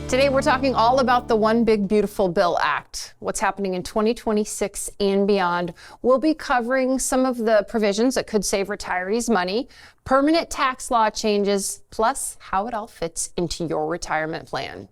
Today we're talking all about the One Big Beautiful Bill Act, what's happening in 2026 and beyond. We'll be covering some of the provisions that could save retirees money, permanent tax law changes, plus how it all fits into your retirement plan.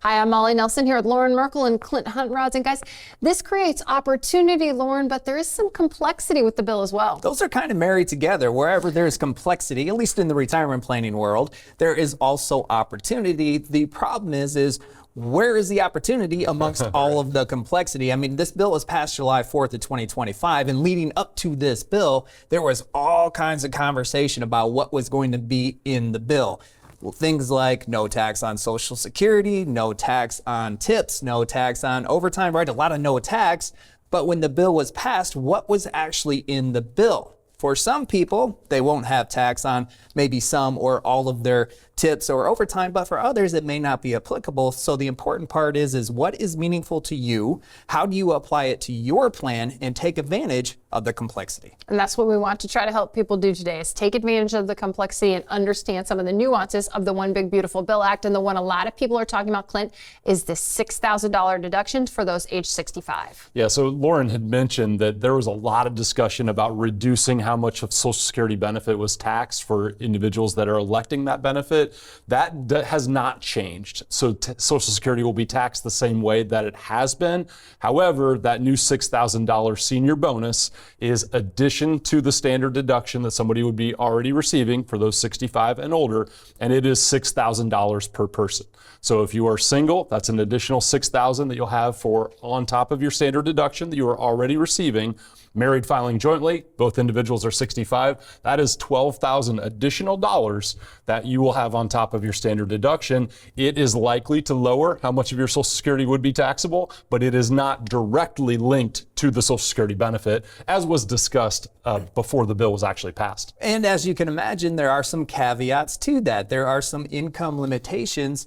Hi, I'm Molly Nelson here with Lauren Merkel and Clint Hunt-Rods. And guys, this creates opportunity, Lauren, but there is some complexity with the bill as well. Those are kind of married together. Wherever there's complexity, at least in the retirement planning world, there is also opportunity. The problem is where is the opportunity amongst all of the complexity? I mean, this bill was passed July 4th of 2025, and leading up to this bill, there was all kinds of conversation about what was going to be in the bill. Well, things like no tax on Social Security, no tax on tips, no tax on overtime, right? A lot of no tax. But when the bill was passed, what was actually in the bill? For some people, they won't have tax on maybe some or all of their tips or overtime, but for others, it may not be applicable. So the important part is what is meaningful to you? How do you apply it to your plan and take advantage of the complexity? And that's what we want to try to help people do today, is take advantage of the complexity and understand some of the nuances of the One Big Beautiful Bill Act. And the one a lot of people are talking about, Clint, is the $6,000 deduction for those age 65. Yeah, so Lauren had mentioned that there was a lot of discussion about reducing how much of Social Security benefit was taxed for individuals that are electing that benefit. That has not changed. So Social Security will be taxed the same way that it has been. However, that new $6,000 senior bonus is addition to the standard deduction that somebody would be already receiving for those 65 and older, and it is $6,000 per person. So if you are single, that's an additional $6,000 that you'll have for on top of your standard deduction that you are already receiving. Married filing jointly, both individuals are 65. That is $12,000 additional dollars that you will have on top of your standard deduction. It is likely to lower how much of your Social Security would be taxable, but it is not directly linked to the Social Security benefit, as was discussed before the bill was actually passed. And as you can imagine, there are some caveats to that. There are some income limitations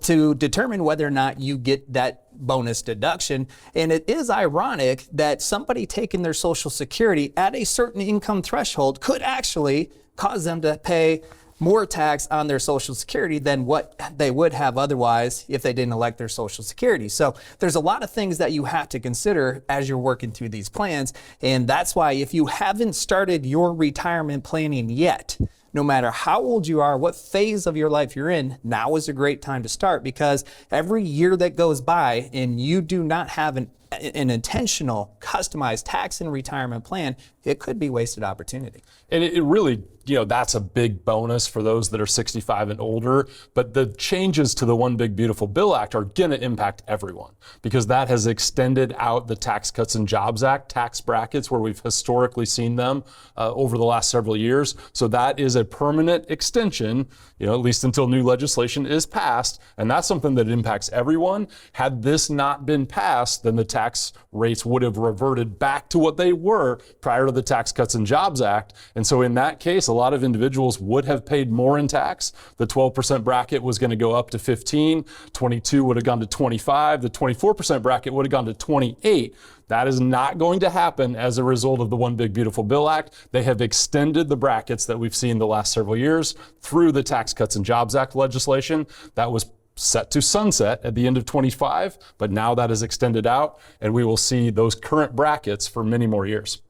to determine whether or not you get that bonus deduction. And it is ironic that somebody taking their Social Security at a certain income threshold could actually cause them to pay more tax on their Social Security than what they would have otherwise if they didn't elect their Social Security. So there's a lot of things that you have to consider as you're working through these plans. And that's why if you haven't started your retirement planning yet, no matter how old you are, what phase of your life you're in, now is a great time to start, because every year that goes by and you do not have an intentional, customized tax and retirement plan, it could be wasted opportunity. And it really, that's a big bonus for those that are 65 and older. But the changes to the One Big Beautiful Bill Act are going to impact everyone, because that has extended out the Tax Cuts and Jobs Act tax brackets where we've historically seen them over the last several years. So that is a permanent extension, at least until new legislation is passed. And that's something that impacts everyone. Had this not been passed, then the tax rates would have reverted back to what they were prior to the Tax Cuts and Jobs Act. And so in that case, a lot of individuals would have paid more in tax. The 12% bracket was going to go up to 15, 22 would have gone to 25, the 24% bracket would have gone to 28. That is not going to happen as a result of the One Big Beautiful Bill Act. They have extended the brackets that we've seen the last several years through the Tax Cuts and Jobs Act legislation that was set to sunset at the end of 25, but now that is extended out, and we will see those current brackets for many more years.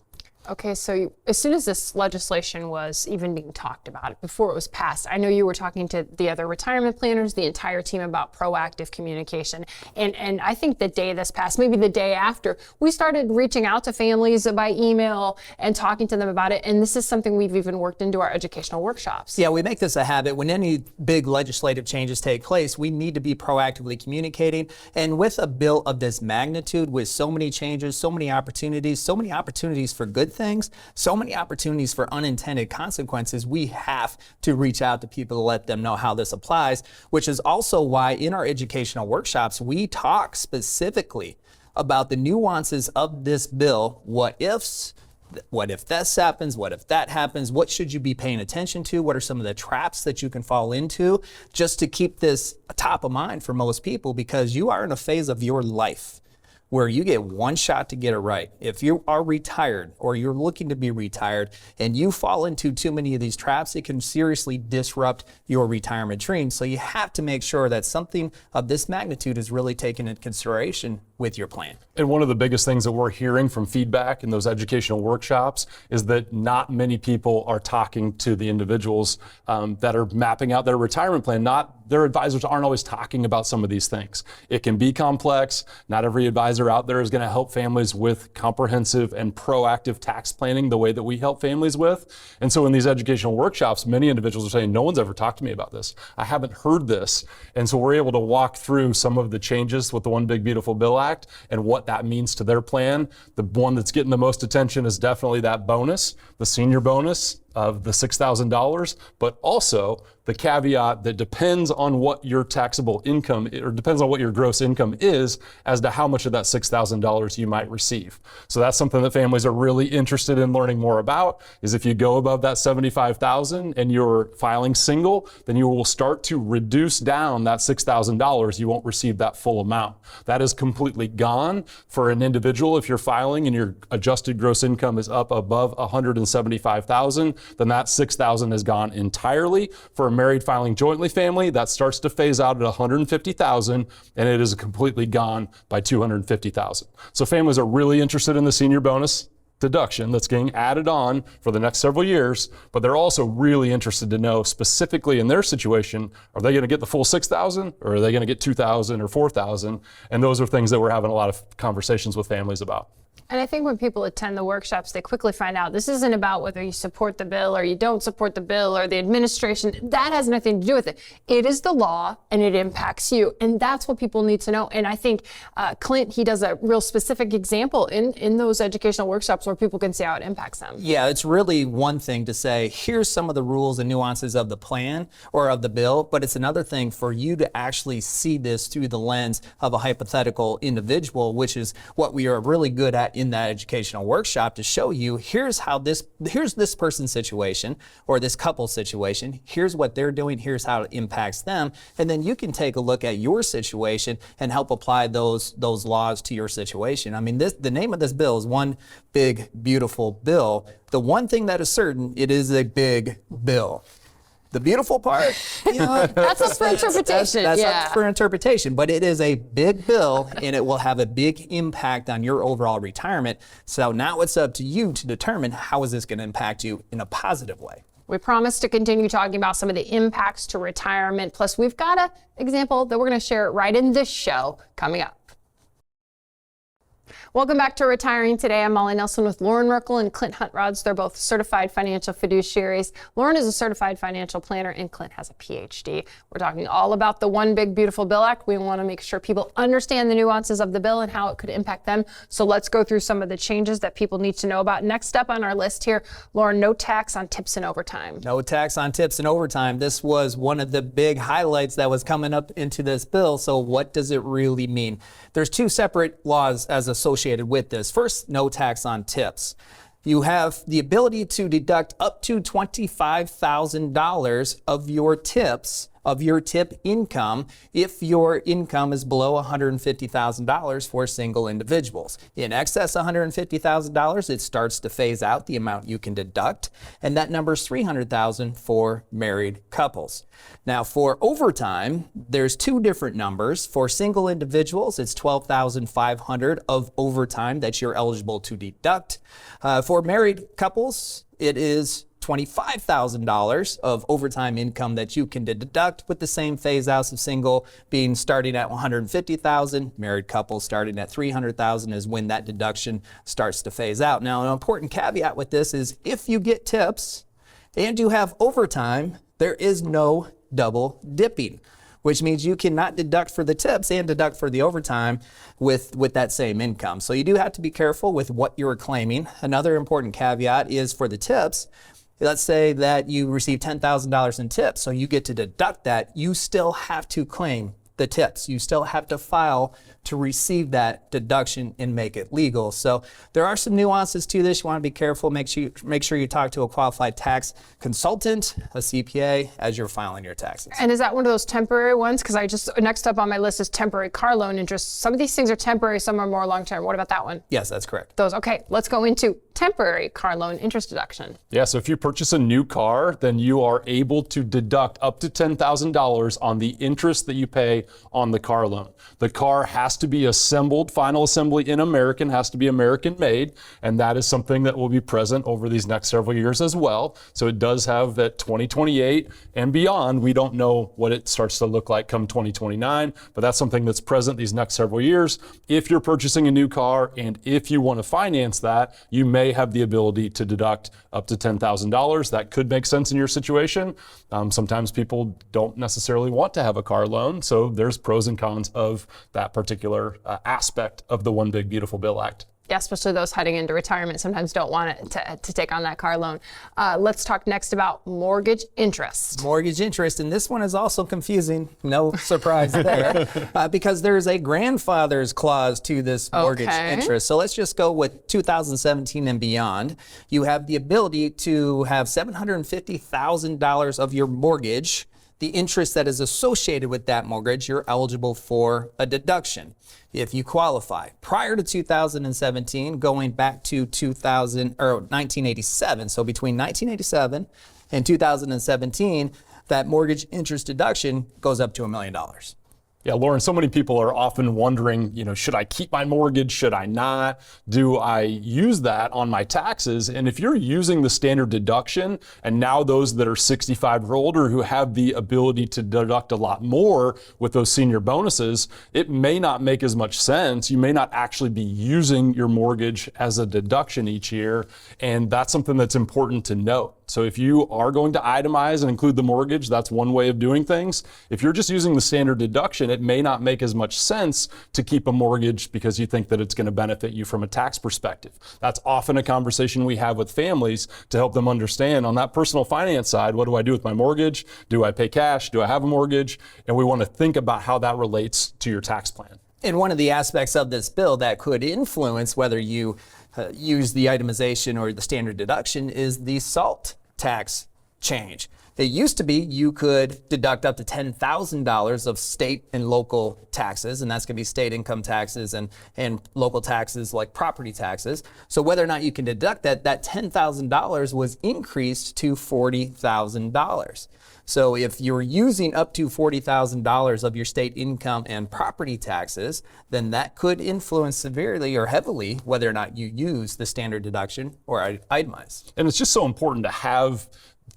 Okay, so as soon as this legislation was even being talked about, before it was passed, I know you were talking to the other retirement planners, the entire team, about proactive communication. And I think the day this passed, maybe the day after, we started reaching out to families by email and talking to them about it. And this is something we've even worked into our educational workshops. Yeah, we make this a habit. When any big legislative changes take place, we need to be proactively communicating. And with a bill of this magnitude, with so many changes, so many opportunities for good things, so many opportunities for unintended consequences, we have to reach out to people to let them know how this applies, which is also why in our educational workshops, we talk specifically about the nuances of this bill. What ifs? What if this happens? What if that happens? What should you be paying attention to? What are some of the traps that you can fall into, just to keep this top of mind for most people, because you are in a phase of your life where you get one shot to get it right. If you are retired or you're looking to be retired and you fall into too many of these traps, it can seriously disrupt your retirement dreams. So you have to make sure that something of this magnitude is really taken into consideration with your plan. And one of the biggest things that we're hearing from feedback in those educational workshops is that not many people are talking to the individuals that are mapping out their retirement plan. Their advisors aren't always talking about some of these things. It can be complex. Not every advisor out there is going to help families with comprehensive and proactive tax planning the way that we help families with. And so in these educational workshops, many individuals are saying, no one's ever talked to me about this. I haven't heard this. And so we're able to walk through some of the changes with the One Big Beautiful Bill Act and what that means to their plan. The one that's getting the most attention is definitely that bonus, the senior bonus of the $6,000, but also the caveat that depends on what your taxable income, or depends on what your gross income is as to how much of that $6,000 you might receive. So that's something that families are really interested in learning more about, is if you go above that $75,000 and you're filing single, then you will start to reduce down that $6,000. You won't receive that full amount. That is completely gone for an individual. If you're filing and your adjusted gross income is up above $175,000, then that $6,000 is gone entirely. For a married filing jointly family, that starts to phase out at $150,000, and it is completely gone by $250,000. So families are really interested in the senior bonus deduction that's getting added on for the next several years, but they're also really interested to know specifically in their situation, are they going to get the full $6,000 or are they going to get $2,000 or $4,000? And those are things that we're having a lot of conversations with families about. And I think when people attend the workshops, they quickly find out this isn't about whether you support the bill or you don't support the bill or the administration. That has nothing to do with it. It is the law and it impacts you. And that's what people need to know. And I think Clint, he does a real specific example in those educational workshops where people can see how it impacts them. Yeah, it's really one thing to say, here's some of the rules and nuances of the plan or of the bill, but it's another thing for you to actually see this through the lens of a hypothetical individual, which is what we are really good at in that educational workshop, to show you here's this person's situation or this couple's situation, here's what they're doing, here's how it impacts them, and then you can take a look at your situation and help apply those laws to your situation. I mean, the name of this bill is One Big Beautiful Bill. The one thing that is certain, it is a big bill. The beautiful part, that's up for interpretation. That's up for interpretation, but it is a big bill and it will have a big impact on your overall retirement. So now it's up to you to determine how is this going to impact you in a positive way. We promise to continue talking about some of the impacts to retirement. Plus, we've got an example that we're going to share right in this show coming up. Welcome back to Retiring Today. I'm Molly Nelson with Lauren Merkel and Clint Hunt-Rods. They're both certified financial fiduciaries. Lauren is a certified financial planner and Clint has a PhD. We're talking all about the One Big Beautiful Bill Act. We want to make sure people understand the nuances of the bill and how it could impact them. So let's go through some of the changes that people need to know about. Next up on our list here, Lauren, no tax on tips and overtime. No tax on tips and overtime. This was one of the big highlights that was coming up into this bill. So what does it really mean? There's two separate laws as associated with this. First, no tax on tips. You have the ability to deduct up to $25,000 of your tips, of your tip income, if your income is below $150,000 for single individuals. In excess of $150,000, it starts to phase out the amount you can deduct, and that number is $300,000 for married couples. Now, for overtime, there's two different numbers. For single individuals, it's $12,500 of overtime that you're eligible to deduct. For married couples, it is $25,000 of overtime income that you can deduct, with the same phase outs of single being starting at $150,000, married couples starting at $300,000 is when that deduction starts to phase out. Now, an important caveat with this is if you get tips and you have overtime, there is no double dipping, which means you cannot deduct for the tips and deduct for the overtime with that same income. So you do have to be careful with what you're claiming. Another important caveat is for the tips. Let's say that you receive $10,000 in tips, so you get to deduct that. You still have to claim the tips. You still have to file to receive that deduction and make it legal. So there are some nuances to this. You want to be careful. Make sure you talk to a qualified tax consultant, a CPA, as you're filing your taxes. And is that one of those temporary ones? Because next up on my list is temporary car loan interest. Some of these things are temporary, some are more long-term. What about that one? Yes, that's correct. Those, okay, let's go into temporary car loan interest deduction. Yeah, so if you purchase a new car, then you are able to deduct up to $10,000 on the interest that you pay on the car loan. The car has to be assembled, final assembly in American, has to be American made, and that is something that will be present over these next several years as well. So it does have that 2028 and beyond. We don't know what it starts to look like come 2029, but that's something that's present these next several years. If you're purchasing a new car and if you want to finance that, you may have the ability to deduct up to $10,000. That could make sense in your situation. Sometimes people don't necessarily want to have a car loan, so there's pros and cons of that particular aspect of the One Big Beautiful Bill Act. Yeah, especially those heading into retirement sometimes don't want to take on that car loan. Let's talk next about mortgage interest. Mortgage interest, and this one is also confusing. No surprise there, because there's a grandfather's clause to this mortgage interest. So let's just go with 2017 and beyond. You have the ability to have $750,000 of your mortgage, the interest that is associated with that mortgage, you're eligible for a deduction if you qualify. Prior to 2017, going back to 1987, so between 1987 and 2017, that mortgage interest deduction goes up to $1 million. Yeah, Lauren, so many people are often wondering, should I keep my mortgage? Should I not? Do I use that on my taxes? And if you're using the standard deduction, and now those that are 65 or older who have the ability to deduct a lot more with those senior bonuses, it may not make as much sense. You may not actually be using your mortgage as a deduction each year. And that's something that's important to note. So if you are going to itemize and include the mortgage, that's one way of doing things. If you're just using the standard deduction, it may not make as much sense to keep a mortgage because you think that it's going to benefit you from a tax perspective. That's often a conversation we have with families to help them understand on that personal finance side, what do I do with my mortgage? Do I pay cash? Do I have a mortgage? And we want to think about how that relates to your tax plan. And one of the aspects of this bill that could influence whether you use the itemization or the standard deduction is the SALT tax change. It used to be you could deduct up to $10,000 of state and local taxes, and that's going to be state income taxes and local taxes like property taxes. So whether or not you can deduct that $10,000 was increased to $40,000. So if you're using up to $40,000 of your state income and property taxes, then that could influence severely or heavily whether or not you use the standard deduction or itemize. And it's just so important to have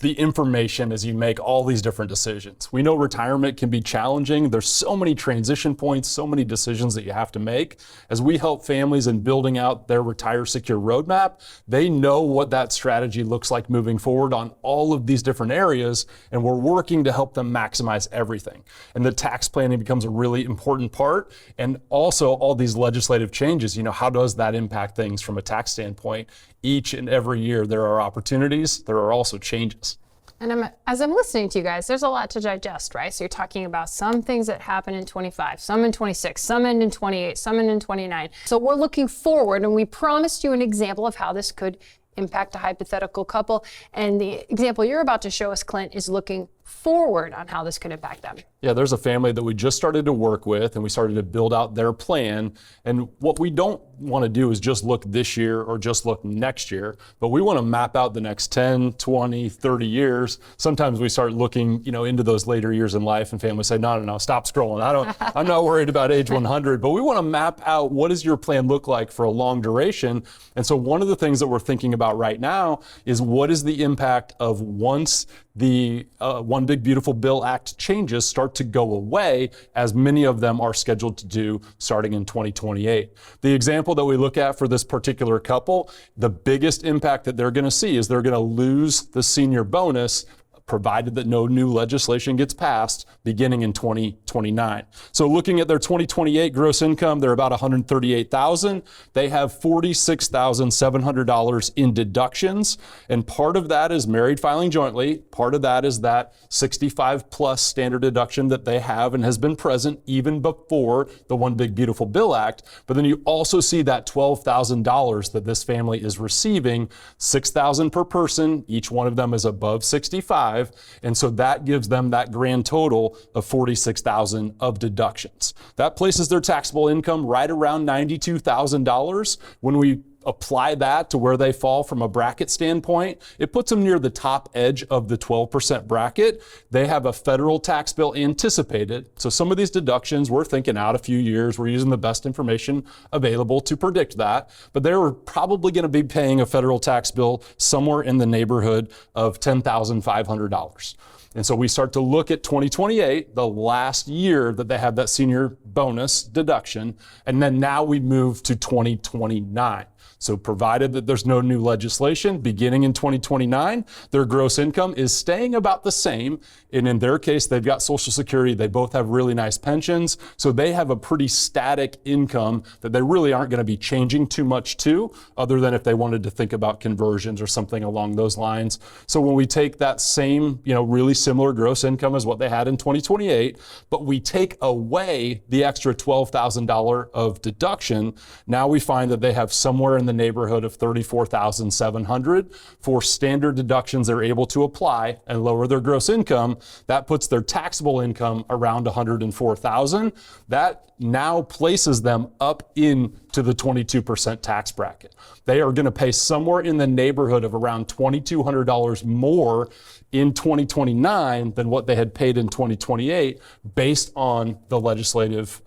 the information as you make all these different decisions. We know retirement can be challenging. There's so many transition points, so many decisions that you have to make. As we help families in building out their Retire Secure roadmap, they know what that strategy looks like moving forward on all of these different areas, and we're working to help them maximize everything. And the tax planning becomes a really important part, and also all these legislative changes, how does that impact things from a tax standpoint? Each and every year there are opportunities, there are also changes. And as I'm listening to you guys, there's a lot to digest, right? So you're talking about some things that happen in 25, some in 26, some end in 28, some end in 29. So we're looking forward, and we promised you an example of how this could impact a hypothetical couple. And the example you're about to show us, Clint, is looking forward on how this could impact them. Yeah, there's a family that we just started to work with, and we started to build out their plan. And what we don't want to do is just look this year or just look next year, but we want to map out the next 10, 20, 30 years. Sometimes we start looking, into those later years in life, and families say, no, stop scrolling. I'm not worried about age 100, but we want to map out what does your plan look like for a long duration. And so one of the things that we're thinking about right now is what is the impact of once the One Big Beautiful Bill Act changes start to go away, as many of them are scheduled to do starting in 2028. The example that we look at for this particular couple, the biggest impact that they're going to see is they're going to lose the senior bonus provided that no new legislation gets passed beginning in 2029. So looking at their 2028 gross income, they're about $138,000. They have $46,700 in deductions, and part of that is married filing jointly. Part of that is that 65 plus standard deduction that they have and has been present even before the One Big Beautiful Bill Act. But then you also see that $12,000 that this family is receiving, $6,000 per person. Each one of them is above 65. And so that gives them that grand total of $46,000 of deductions. That places their taxable income right around $92,000. When we apply that to where they fall from a bracket standpoint, it puts them near the top edge of the 12% bracket. They have a federal tax bill anticipated. So some of these deductions, we're thinking out a few years. We're using the best information available to predict that. But they're probably going to be paying a federal tax bill somewhere in the neighborhood of $10,500. And so we start to look at 2028, the last year that they have that senior bonus deduction. And then now we move to 2029. So provided that there's no new legislation beginning in 2029, their gross income is staying about the same. And in their case, they've got Social Security. They both have really nice pensions. So they have a pretty static income that they really aren't going to be changing too much to, other than if they wanted to think about conversions or something along those lines. So when we take that same, really similar gross income as what they had in 2028, but we take away the extra $12,000 of deduction, now we find that they have somewhere in the neighborhood of $34,700 for standard deductions they're able to apply and lower their gross income. That puts their taxable income around $104,000. That now places them up into the 22% tax bracket. They are going to pay somewhere in the neighborhood of around $2,200 more in 2029 than what they had paid in 2028 based on the legislative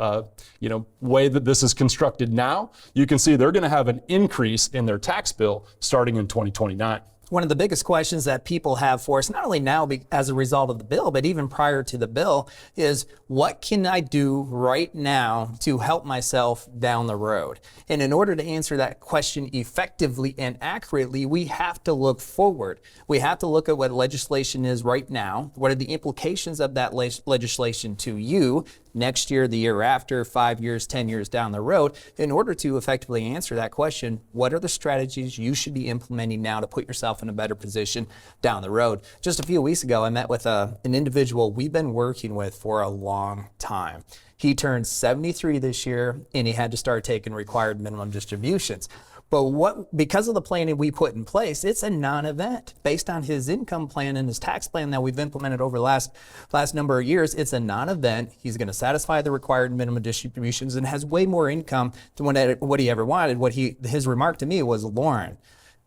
way that this is constructed now. You can see they're going to have an increase in their tax bill starting in 2029. One of the biggest questions that people have for us, not only now as a result of the bill, but even prior to the bill, is what can I do right now to help myself down the road? And in order to answer that question effectively and accurately, we have to look forward. We have to look at what legislation is right now. What are the implications of that legislation to you next year, the year after, 5 years, 10 years down the road? In order to effectively answer that question, what are the strategies you should be implementing now to put yourself in a better position down the road? Just a few weeks ago, I met with an individual we've been working with for a long time. He turned 73 this year, and he had to start taking required minimum distributions. But because of the planning we put in place, it's a non-event. Based on his income plan and his tax plan that we've implemented over the last number of years, it's a non-event. He's going to satisfy the required minimum distributions and has way more income than what he ever wanted. His remark to me was, Lauren,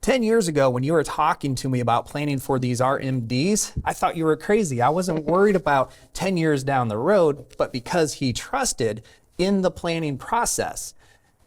10 years ago, when you were talking to me about planning for these RMDs, I thought you were crazy. I wasn't worried about 10 years down the road, but because he trusted in the planning process,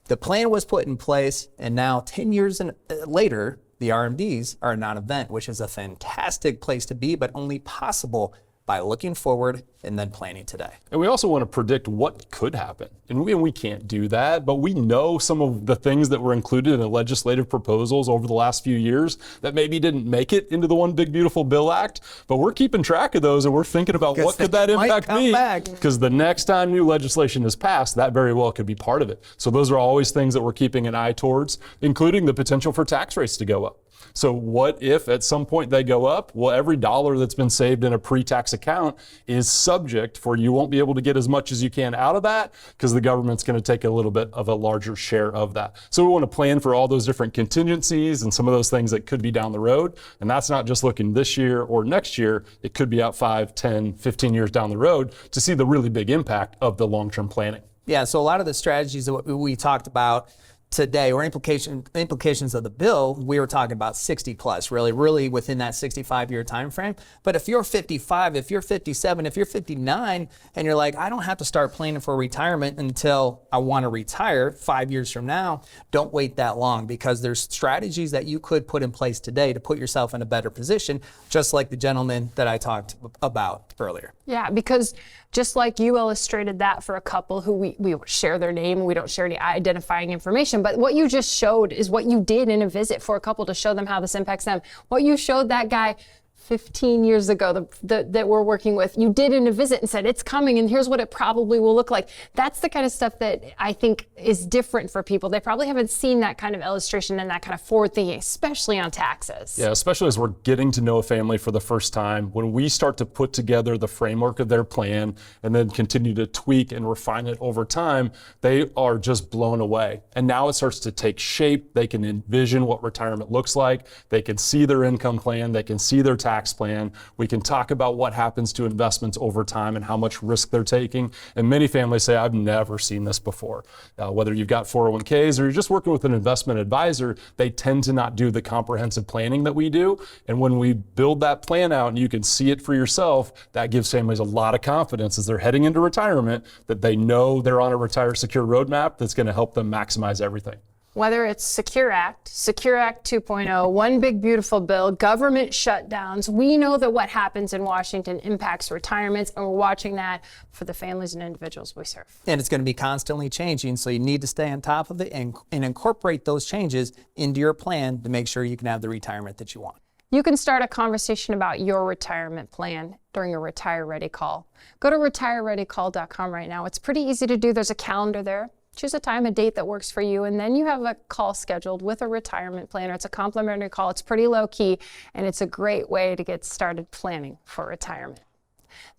the plan was put in place, and now 10 years later, the RMDs are a non-event, which is a fantastic place to be, but only possible by looking forward and then planning today. And we also want to predict what could happen. And we can't do that, but we know some of the things that were included in the legislative proposals over the last few years that maybe didn't make it into the One Big Beautiful Bill Act, but we're keeping track of those and we're thinking about what could that impact be? Because the next time new legislation is passed, that very well could be part of it. So those are always things that we're keeping an eye towards, including the potential for tax rates to go up. So what if at some point they go up? Well, every dollar that's been saved in a pre-tax account is subject for you won't be able to get as much as you can out of that because the government's going to take a little bit of a larger share of that. So we want to plan for all those different contingencies and some of those things that could be down the road. And that's not just looking this year or next year. It could be out 5, 10, 15 years down the road to see the really big impact of the long-term planning. Yeah, so a lot of the strategies that we talked about today, or implications of the bill, we were talking about 60 plus, really within that 65-year time frame. But if you're 55, if you're 57, if you're 59, and you're like, I don't have to start planning for retirement until I want to retire 5 years from now, don't wait that long, because there's strategies that you could put in place today to put yourself in a better position, just like the gentleman that I talked about earlier. Yeah, because just like you illustrated that for a couple who we share their name, we don't share any identifying information, but what you just showed is what you did in a visit for a couple to show them how this impacts them. What you showed that guy 15 years ago that we're working with, you did in a visit and said, it's coming and here's what it probably will look like. That's the kind of stuff that I think is different for people. They probably haven't seen that kind of illustration and that kind of forward thinking, especially on taxes. Yeah, especially as we're getting to know a family for the first time. When we start to put together the framework of their plan and then continue to tweak and refine it over time, they are just blown away. And now it starts to take shape. They can envision what retirement looks like. They can see their income plan. They can see their tax plan. We can talk about what happens to investments over time and how much risk they're taking. And many families say, I've never seen this before. Whether you've got 401ks or you're just working with an investment advisor, they tend to not do the comprehensive planning that we do. And when we build that plan out and you can see it for yourself, that gives families a lot of confidence as they're heading into retirement that they know they're on a Retire Secure roadmap that's going to help them maximize everything. Whether it's Secure Act 2.0, One Big Beautiful Bill, government shutdowns, we know that what happens in Washington impacts retirements, and we're watching that for the families and individuals we serve. And it's going to be constantly changing, so you need to stay on top of it and incorporate those changes into your plan to make sure you can have the retirement that you want. You can start a conversation about your retirement plan during a Retire Ready call. Go to retirereadycall.com right now. It's pretty easy to do. There's a calendar there. Choose a time, a date that works for you, and then you have a call scheduled with a retirement planner. It's a complimentary call. It's pretty low key, and it's a great way to get started planning for retirement.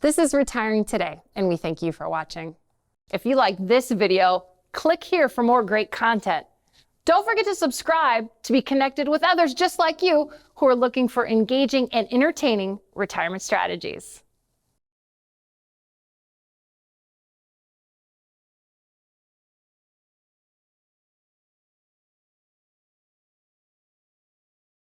This is Retiring Today, and we thank you for watching. If you like this video, click here for more great content. Don't forget to subscribe to be connected with others just like you who are looking for engaging and entertaining retirement strategies.